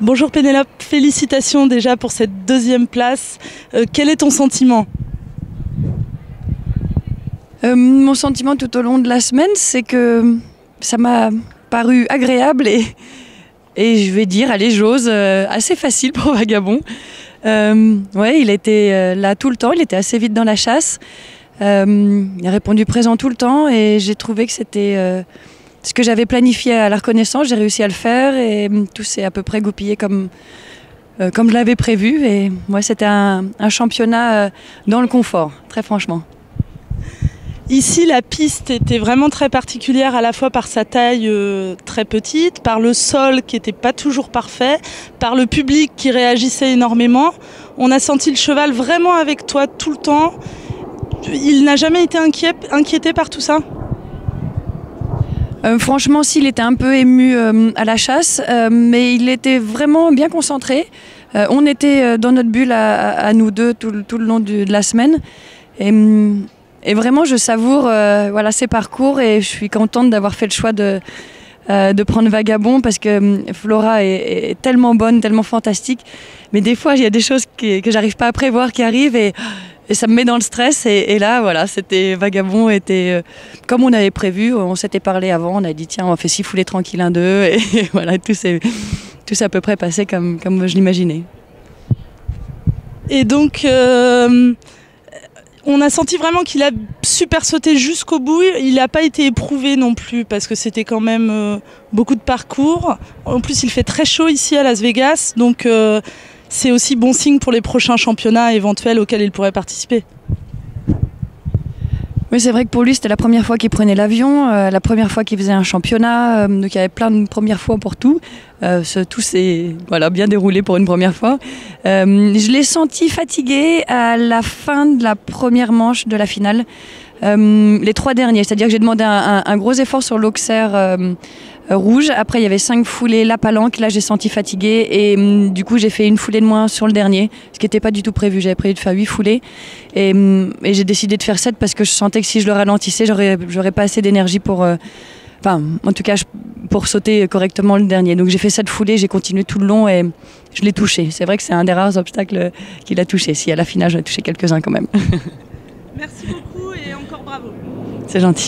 Bonjour Pénélope, félicitations déjà pour cette deuxième place. Quel est ton sentiment? Mon sentiment tout au long de la semaine, c'est que ça m'a paru agréable et je vais dire, allez, j'ose, assez facile pour Vagabond. Ouais, il était là tout le temps, il était assez vite dans la chasse. Il a répondu présent tout le temps et j'ai trouvé que c'était ce que j'avais planifié à la reconnaissance, j'ai réussi à le faire et tout s'est à peu près goupillé comme je l'avais prévu. Et moi, c'était un championnat dans le confort, très franchement. Ici, la piste était vraiment très particulière, à la fois par sa taille très petite, par le sol qui n'était pas toujours parfait, par le public qui réagissait énormément. On a senti le cheval vraiment avec toi tout le temps. Il n'a jamais été inquiété par tout ça? Franchement, s'il était un peu ému à la chasse, mais il était vraiment bien concentré. On était dans notre bulle à nous deux tout le long de la semaine. Et vraiment, je savoure voilà, ces parcours et je suis contente d'avoir fait le choix de prendre Vagabond parce que Flora est tellement bonne, tellement fantastique. Mais des fois, il y a des choses que j'arrive pas à prévoir qui arrivent et ça me met dans le stress. Et là, voilà, c'était Vagabond était comme on avait prévu. On s'était parlé avant. On a dit tiens, on fait 6 foulées tranquilles, 1, 2. Et voilà, tout s'est à peu près passé comme je l'imaginais. Et donc, on a senti vraiment qu'il a super sauté jusqu'au bout. Il n'a pas été éprouvé non plus parce que c'était quand même beaucoup de parcours. En plus, il fait très chaud ici à Las Vegas. Donc, c'est aussi bon signe pour les prochains championnats éventuels auxquels il pourrait participer. Oui, c'est vrai que pour lui, c'était la première fois qu'il prenait l'avion, la première fois qu'il faisait un championnat, donc il y avait plein de premières fois pour tout. Tout s'est bien déroulé pour une première fois. Je l'ai senti fatigué à la fin de la première manche de la finale. Les 3 derniers, c'est-à-dire que j'ai demandé un gros effort sur l'Auxerre rouge. Après, il y avait 5 foulées, la palanque. Là, j'ai senti fatigué et du coup, j'ai fait une foulée de moins sur le dernier, ce qui n'était pas du tout prévu. J'avais prévu de faire 8 foulées et j'ai décidé de faire 7 parce que je sentais que si je le ralentissais, j'aurais pas assez d'énergie pour... en tout cas, pour sauter correctement le dernier. Donc, j'ai fait 7 foulées, j'ai continué tout le long et je l'ai touché. C'est vrai que c'est un des rares obstacles qu'il a touché. Si à la finale, j'en ai touché quelques-uns quand même. Merci beaucoup et encore bravo. C'est gentil.